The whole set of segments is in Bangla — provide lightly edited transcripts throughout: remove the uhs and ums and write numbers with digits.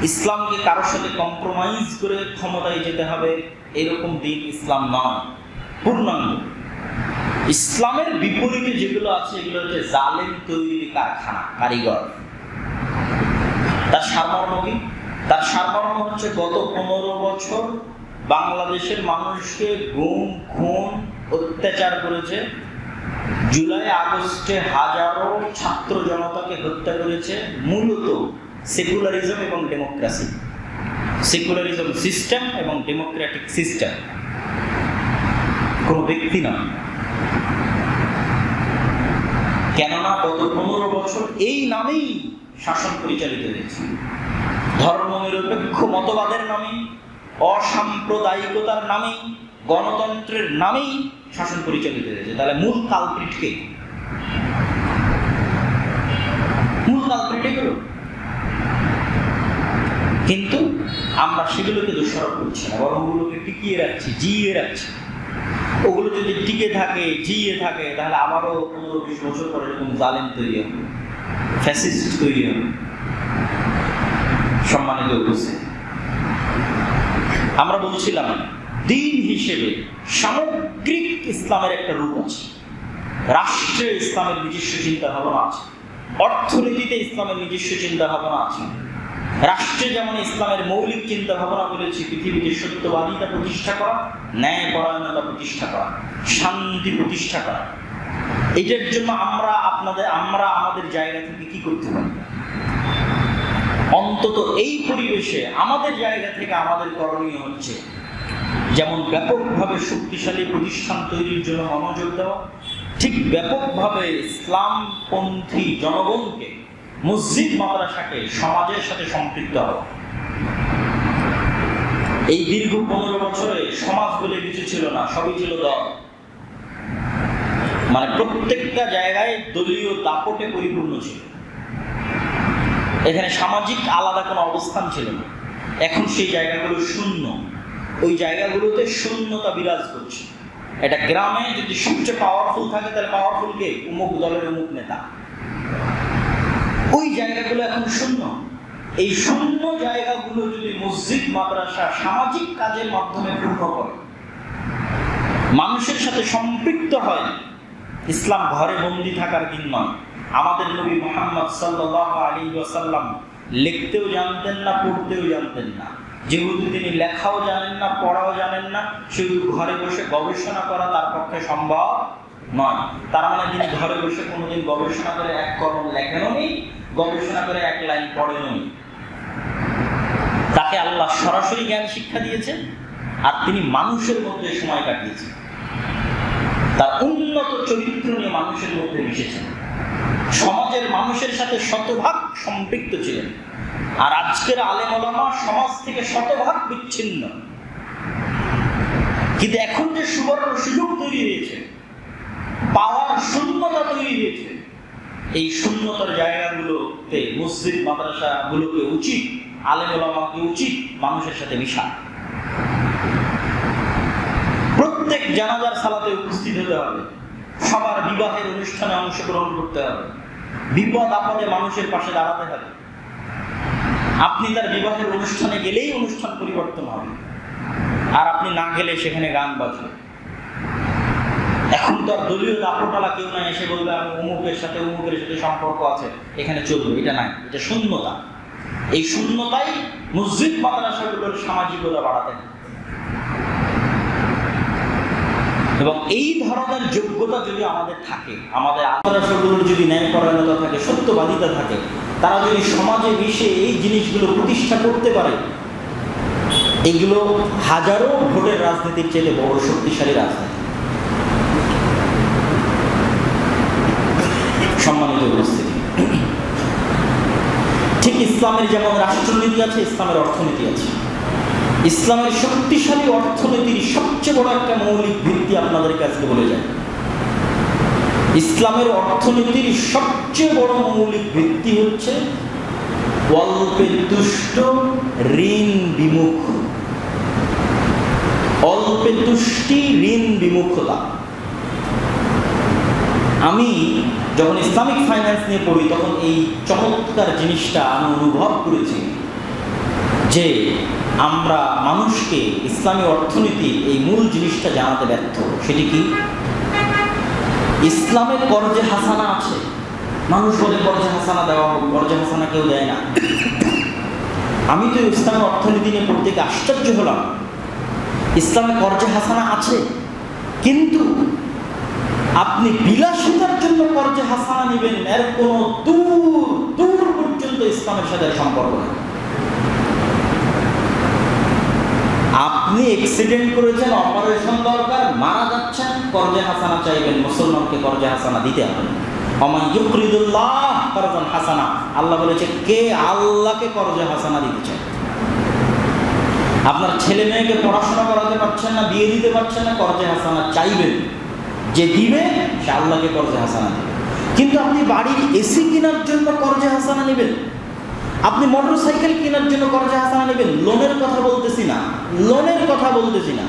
ইসলামকে কারোর সাথে কম্প্রোমাইজ করে ক্ষমতায় যেতে হবে এরকম দিন ইসলাম নয় পূর্ণাঙ্গ। ইসলামের বিপরীতে যেগুলো আছে এগুলো হচ্ছে জালেম তৈরির কারখানা, কারিগর। তার সারমর্ম কি? তার সারমর্ম হচ্ছে গত 15 বছর বাংলাদেশের মানুষকে গুম, খুন, অত্যাচার করেছে। জুলাই আগস্টে হাজারো ছাত্র জনতাকে হত্যা করেছে। মূলত সেকুলারিজম এবং ডেমোক্রেসি, সেকুলারিজম সিস্টেম এবং ডেমোক্রেটিক সিস্টেম, কোনো ব্যক্তি নয়। কেননা গত 15 বছর এই নামেই শাসন পরিচালিত হয়েছে, ধর্মনিরপেক্ষ মতবাদের নামেই, অসাম্প্রদায়িকতার নামেই, গণতন্ত্রের নামেই শাসন পরিচালিত হয়েছে। তাহলে মূল কালপ্রিট কে? মূল কালপ্রিট এগুলো। কিন্তু আমরা সেগুলোকে দোষারোপ করছি না, বরং ওগুলোকে টিকিয়ে রাখছি, জিইয়ে রাখছি। ওগুলো যদি টিকে থাকে, জিইয়ে থাকে, তাহলে আবারও 15-20 বছর পরে এরকম জালেম তৈরি হবে, ফ্যাসিস্ট তৈরি হবে। সম্মানিত উপস্থিতি, আমরা বলছিলাম দিন হিসেবে সামগ্রিক ইসলামের একটা রূপ আছে, রাষ্ট্রে ইসলামের নিজস্ব চিন্তা ভাবনা আছে, অর্থনীতিতে ইসলামের নিজস্ব চিন্তা ভাবনা আছে। রাষ্ট্রে যেমন ইসলামের মৌলিক চিন্তা ভাবনা বলেছি, পৃথিবীতে সত্যবাদিতা প্রতিষ্ঠা করা, ন্যায়পরায়ণতা প্রতিষ্ঠা করা, শান্তি প্রতিষ্ঠা করা। এটার জন্য আমরা আমাদের জায়গা থেকে কি করতে পারি? অন্তত এই পরিবেশে আমাদের জায়গা থেকে আমাদের করণীয় হচ্ছে যেমন ব্যাপকভাবে শক্তিশালী প্রতিষ্ঠান তৈরির জন্য মনোযোগ দেওয়া, ঠিক ব্যাপকভাবে ইসলামপন্থী জনগণকে, মসজিদ মাদ্রাসাকে সমাজের সাথে সম্পৃক্ত হওয়া। এই দীর্ঘ 15 বছরে সমাজ বলে কিছু ছিল না, সবই ছিল দল। মানে প্রত্যেকটা জায়গায় দলীয় দাপটে পরিপূর্ণ ছিল। এখানে সামাজিক আলাদা কোনো অবস্থান ছিল না। এখন সেই জায়গাগুলো শূন্য, ওই জায়গাগুলোতে শূন্যতা বিরাজ করছে। এটা গ্রামে যদি সবচেয়ে পাওয়ারফুল থাকে, তাহলে পাওয়ারফুল কে? অমুক দলের অমুক নেতা। ওই জায়গাগুলো এখন শূন্য। এই শূন্য জায়গাগুলো যদি মসজিদ মাদ্রাসা সামাজিক কাজের মাধ্যমে পূর্ণ করে, মানুষের সাথে সম্পৃক্ত হয়, ইসলাম ঘরে বন্দি থাকার দিন নয়। আমাদের নবী মুহাম্মদ সাল্লাল্লাহু আলাইহি ওয়াসাল্লাম লিখতেও জানতেন না, পড়তেও জানতেন না। যেহেতু তিনি লেখাও জানেন না, পড়াও জানেন না, শুধু ঘরে বসে গবেষণা করা তার পক্ষে সম্ভব নয়। তার মানে তিনি ঘরে বসে কোনোদিন গবেষণা করে এক কলম লেখেনও নি, গবেষণা করে এক লাইন পড়েনও নি। তাকে আল্লাহ সরাসরি জ্ঞান শিক্ষা দিয়েছেন, আর তিনি মানুষের মধ্যে সময় কাটিয়েছেন। তার উন্নত চরিত্র নিয়ে মানুষের মধ্যে মিশেছেন, সমাজের মানুষের সাথে শতভাগ সম্পৃক্ত ছিলেন। আর আজকের আলেম ওলামা সমাজ থেকে শতভাগ বিচ্ছিন্ন। কিন্তু এখন যে সুবর্ণ সুযোগ তৈরি হয়েছে, পাওয়ার শূন্যতা তৈরি হয়েছে, এই শূন্যতার জায়গাগুলোতে মসজিদ মাদ্রাসা গুলোকে উচিত, আলেম ওলামাকে উচিত মানুষের সাথে মিশা। প্রত্যেক জানাজার সালাতে উপস্থিত হতে হবে, সবার বিবাহের অনুষ্ঠানে অংশগ্রহণ করতে হবে, বিপদ আপদে মানুষের পাশে দাঁড়াতে হবে। আপনি তার বিবাহের অনুষ্ঠানে গেলেই অনুষ্ঠান পরিবর্তন হবে, আর আপনি না গেলে সেখানে গান বাজবে। এখন তো আর দলীয় দাপটালা কেউ নাই এসে বলবে আমি অমুকের সাথে সম্পর্ক আছে, এখানে চলবে, এটা নাই। এটা শূন্যতা। এই শূন্যতাই মসজিদ মাদ্রাসাগুলোর সামাজিকতা বাড়াতে হবে। এবং এই ধরনের যোগ্যতা যদি আমাদের থাকে, আমাদের মাদ্রাসাগুলোর যদি ন্যায়পরায়ণতা থাকে, সত্যবাদিতা থাকে, তারা যদি সমাজে মিশে এই জিনিসগুলো প্রতিষ্ঠা করতে পারে, এগুলো হাজারো ভোটের রাজনীতির চেয়ে বড় শক্তিশালী রাজনীতি। সম্মানিত উপস্থিতি, ঠিক ইসলামের যেমন রাষ্ট্রনীতি আছে, ইসলামের অর্থনীতি আছে। ইসলামের শক্তিশালী অর্থনীতির সবচেয়ে বড় একটা মৌলিক ভিত্তি আপনাদের কাছে বলে যায়। ইসলামের অর্থনীতির সবচেয়ে বড় মৌলিক ভিত্তি হচ্ছে অল্পে তুষ্ট, ঋণ বিমুখ, অল্পে তুষ্টি, ঋণ বিমুখতা। আমি যখন ইসলামিক ফাইন্যান্স নিয়ে পড়ি, তখন এই চমৎকার জিনিসটা আমি অনুভব করেছি যে আমরা মানুষকে ইসলামী অর্থনীতির এই মূল জিনিসটা জানাতে ব্যর্থ। সেটি কি? ইসলামের কর্জে হাসানা আছে। মানুষ বলে কর্জে হাসানা দেওয়া হোক, কর্জে হাসানা কেউ দেয় না। আমি তো ইসলামের অর্থনীতি নিয়ে পড়তে গিয়ে আশ্চর্য হলাম। ইসলামে কর্জে হাসানা আছে, কিন্তু আপনি বিলাসিতার জন্য কর্জে হাসানা নেবেন, এর কোনো দূর দূর পর্যন্ত ইসলামের সাথে সম্পর্ক নেই। আপনি অ্যাক্সিডেন্ট করেছেন, অপারেশন দরকার, মারা যাচ্ছেন, কর্জে হাসানা চাইবেন। মুসলমানকে কর্জে হাসানা দিতে হবে। ওমান ইউকরিদুল্লাহ করজান হাসানা, আল্লাহ বলেছে কে আল্লাহকে কর্জে হাসানা দিতে চায়। আপনার ছেলে মেয়েকে পড়াশোনা করাতে পারছেন না, বিয়ে দিতে পারছেন না, কর্জে হাসানা চাইবেন। যে দিবে সে আল্লাহকে কর্জে হাসানা দিবে। কিন্তু আপনি বাড়ির এসি কেনার জন্য কর্জে হাসানা নেবেন, আপনি মোটর সাইকেল কেনার জন্য কর্জে হাসানা নেবেন। লোনের কথা বলতেছি না, লোনের কথা বলতেছি না।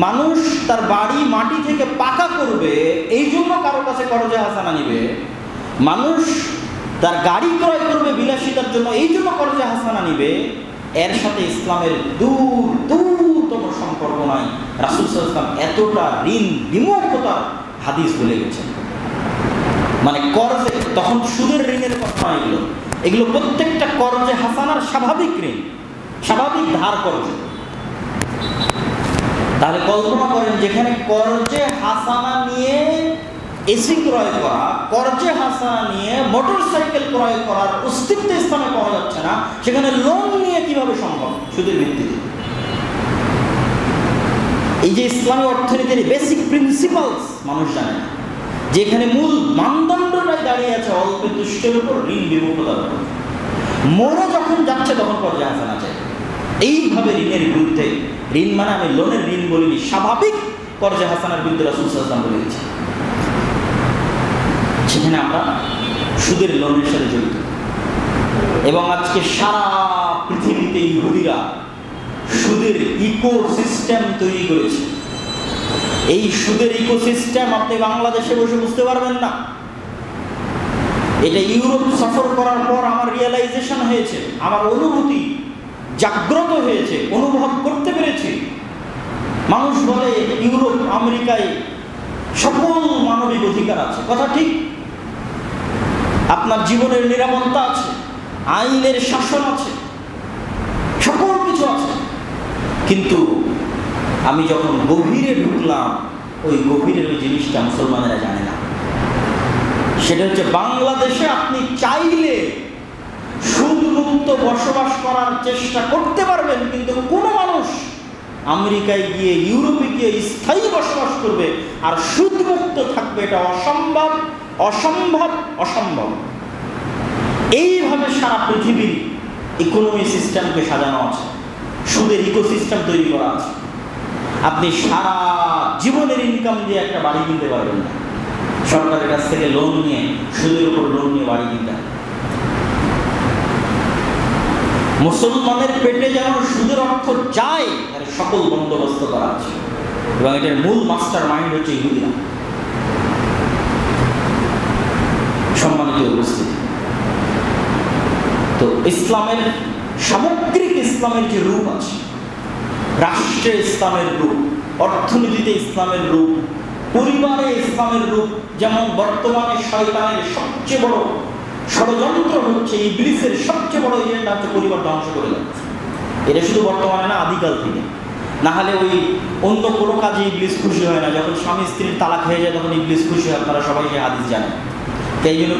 মানুষ তার বাড়ি মাটি থেকে পাকা করবে, এই জন্য কারো কাছে কর্জে হাসানা নেবে। মানুষ তার গাড়ি ক্রয় করবে বিলাসিতার জন্য, এই জন্য কর্জে হাসানা নেবে। এর সাথে ইসলামের দূর দূরতম সম্পর্ক নাই। রাসূল সাল্লাল্লাহু আলাইহি ওয়াসাল্লাম এতটা ঋণ বিমুখতার হাদিস বলে গেছেন। মানে কর্জে, তখন সুদের ঋণের কথা এগুলো, এগুলো প্রত্যেকটা কর্জে হাসানার স্বাভাবিক ঋণ, স্বাভাবিক ধার কর্জ। তাহলে কল্পনা করেন, যেখানে কর্জে হাসানা নিয়ে এসি ক্রয় করা, কর্জে হাসানা নিয়ে মোটর সাইকেল ক্রয় করার অস্তিত্ব ইসলামে পাওয়া যাচ্ছে না, সেখানে লোন নিয়ে কিভাবে সম্ভব সুদের ভিত্তিতে? এই যে ইসলামী অর্থনীতির বেসিক প্রিন্সিপালস মানুষ জানে না, যেখানে মূল মানদণ্ডটাই দাঁড়িয়ে আছে অল্প তুষ্টের উপর, ঋণ বিমুখতার উপর। মরে যখন যাচ্ছে তখন কর্জে হাসানা চাই। এইভাবে ঋণের বিরুদ্ধে, ঋণ মানে আমি লোনের ঋণ বলিনি, স্বাভাবিক কর্জে হাসানার বিরুদ্ধে রাসূল সাল্লাল্লাহু আলাইহি ওয়াসাল্লাম বলে দিয়েছেন। সেখানে আমরা সুদের লোনের সাথে জড়িত। এবং আজকে সারা পৃথিবীতে ইহুদিরা সুদের ইকোসিস্টেম তৈরি করেছে। এই সুদের ইকোসিস্টেম আপনি বাংলাদেশে বসে বুঝতে পারবেন না। এটা ইউরোপ সফর করার পর আমার রিয়েলাইজেশন হয়েছে, আমার অনুভূতি জাগ্রত হয়েছে, অনুভব করতে পেরেছি। মানুষ বলে ইউরোপ আমেরিকায় সকল মানবিক অধিকার আছে, কথা ঠিক। আপনার জীবনের নিরাপত্তা আছে, আইনের শাসন আছে, সকল কিছু আছে। কিন্তু আমি যখন গভীরে ঢুকলাম, ওই গভীরের ওই জিনিসটা মুসলমানেরা জানে না। সেটা হচ্ছে বাংলাদেশে আপনি চাইলে সুদমুক্ত বসবাস করার চেষ্টা করতে পারবেন, কিন্তু কোনো মানুষ আমেরিকায় গিয়ে, ইউরোপে গিয়ে স্থায়ী বসবাস করবে আর সুদমুক্ত থাকবে, এটা অসম্ভব, অসম্ভব, অসম্ভব। এইভাবে সারা পৃথিবীর ইকোনমি সিস্টেমকে সাজানো আছে, সুদের ইকোসিস্টেম তৈরি করা আছে। আপনি সারা জীবনের ইনকাম দিয়ে একটা বাড়ি কিনতে পারবেন না, সরকারের কাছ থেকে লোন নিয়ে, সুদের উপর লোন নিয়ে বাড়ি কিনতে হবে। মুসলমানের পেটে যেন সুদের অর্থ যায়, এর সকল বন্দোবস্ত করা আছে। এবং এটার মূল মাস্টার মাইন্ড হচ্ছে ইহুদিরা। সম্মানিত উপস্থিতি, তো ইসলামের সামগ্রিক ইসলামের যে রূপ আছে, রাষ্ট্রে ইসলামের রূপ, অর্থনীতিতে ইসলামের রূপ, পরিবারে ইসলামের রূপ। যেমন বর্তমানে শয়তানের সবচেয়ে বড় ষড়যন্ত্র হচ্ছে, ইবলিসের সবচেয়ে বড় এজেন্ডা হচ্ছে পরিবার ধ্বংস করে যাচ্ছে। এটা শুধু বর্তমানে না, আদিকাল থেকে। না হলে ওই অন্য কোনো কাজে ইবলিস খুশি হয় না। যখন স্বামী স্ত্রীর তালাক হয়ে যায় তখন ইবলিস খুশি হয়, আপনারা সবাই সেই হাদিস জানেন। এই জন্য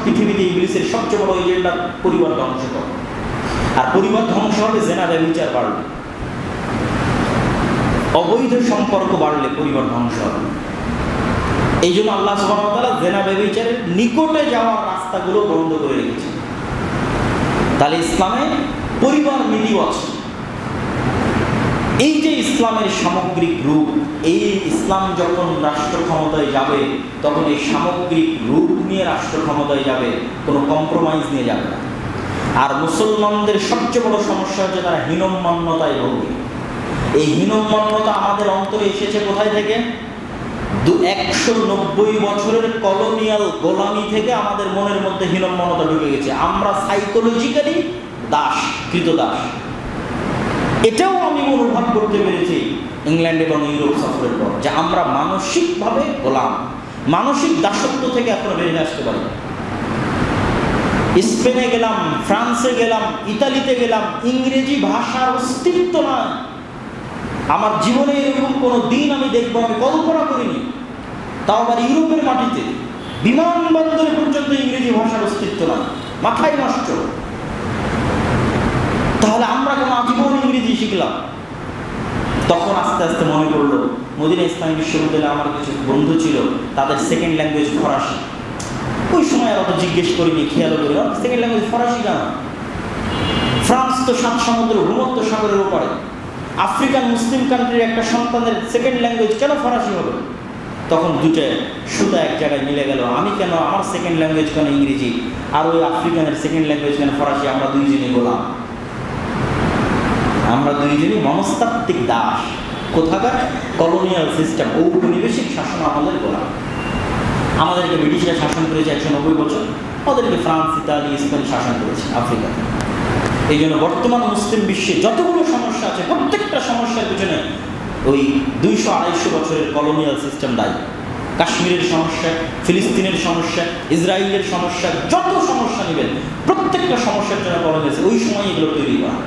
পৃথিবীতে ইবলিসের সবচেয়ে বড় এজেন্ডা পরিবার ধ্বংস করা। আর পরিবার ধ্বংস হবে জেনা ব্যভিচার বাড়লে, অবৈধ সম্পর্ক বাড়লে পরিবার ধ্বংস হবে। এই জন্য আল্লাহ সুবহানাহু ওয়া তাআলা জেনা ব্যভিচারের নিকটে যাওয়ার রাস্তাগুলো বন্ধ করে রেখেছেন। তাহলে ইসলামে পরিবার নীতি আছে। এই যে ইসলামের সামগ্রিক রূপ, এই ইসলাম যখন রাষ্ট্র ক্ষমতায় যাবে তখন এই সামগ্রিক রূপ নিয়ে রাষ্ট্র ক্ষমতায় যাবে, কোনো কম্প্রোমাইজ নিয়ে যাবে না। আর মুসলমানদের সবচেয়ে বড় সমস্যা হচ্ছে তারা হীনম্মন্যতায় ভোগে। এই হীনম্মন্যতা আমাদের অন্তরে এসেছে কোথায় থেকে? 190 বছরের কলোনিয়াল গোলামি থেকে আমাদের মনের মধ্যে হীনম্মন্যতা ঢুকে গেছে। আমরা সাইকোলজিক্যালি দাস, কৃতদাস। এটাও আমি অনুভব করতে পেরেছি ইংল্যান্ড এবং ইউরোপ সফরের পর, যে আমরা মানসিকভাবে গোলাম, মানসিক দাসত্ব থেকে এখনো বেরিয়ে আসতে পারি। স্পেনে গেলাম, ফ্রান্সে গেলাম, ইতালিতে গেলাম, ইংরেজি ভাষার অস্তিত্ব নয়। আমার জীবনে এরকম কোনো দিন আমি দেখবো, আমি কল্পনা করিনি। তাও আবার ইউরোপের মাটিতে, বিমানবন্দরে পর্যন্ত ইংরেজি ভাষার অস্তিত্ব নয়, মাথায় নষ্ট। তাহলে আমরা কেন আজীবন ইংরেজি শিখলাম? তখন আস্তে আস্তে মনে পড়লো, মদিনা ইসলামী বিশ্ববিদ্যালয়ে আমার কিছু বন্ধু ছিল, তাদের সেকেন্ড ল্যাঙ্গুয়েজ ফরাসি। ওই সময় আর অত জিজ্ঞেস করিনি, খেয়াল করি সেকেন্ড ল্যাঙ্গুয়েজ ফরাসি কেন? ফ্রান্স তো 7 সমুদ্র, ভূমধ্য সাগরের উপরে। আফ্রিকান মুসলিম কান্ট্রির একটা সন্তানের সেকেন্ড ল্যাঙ্গুয়েজ কেন ফরাসি হবে? তখন দুটো সুতা এক জায়গায় মিলে গেল। আমি কেন, আমার সেকেন্ড ল্যাঙ্গুয়েজ কেন ইংরেজি, আর ওই আফ্রিকানের সেকেন্ড ল্যাঙ্গুয়েজ কেন ফরাসি? আমরা দুইজনই গোলাম, আমরা দুইজনই মনস্তাত্ত্বিক দাস। কোথাকার? কলোনিয়াল সিস্টেম, ঔপনিবেশিক শাসন আমাদের গোলাম। আমাদেরকে ব্রিটিশরা শাসন করেছে 190 বছর, ওদেরকে ফ্রান্স, ইতালি, স্পেন শাসন করেছে আফ্রিকাতে। এই জন্য বর্তমান মুসলিম বিশ্বে যতগুলো সমস্যা আছে, প্রত্যেকটা সমস্যার পিছনে ওই 200-250 বছরের কলোনিয়াল সিস্টেম দায়ী। কাশ্মীরের সমস্যা, ফিলিস্তিনের সমস্যা, ইসরায়েলের সমস্যা, যত সমস্যা নেবেন প্রত্যেকটা সমস্যার জন্য কলোনিয়াল, ওই সময় এগুলো তৈরি করা।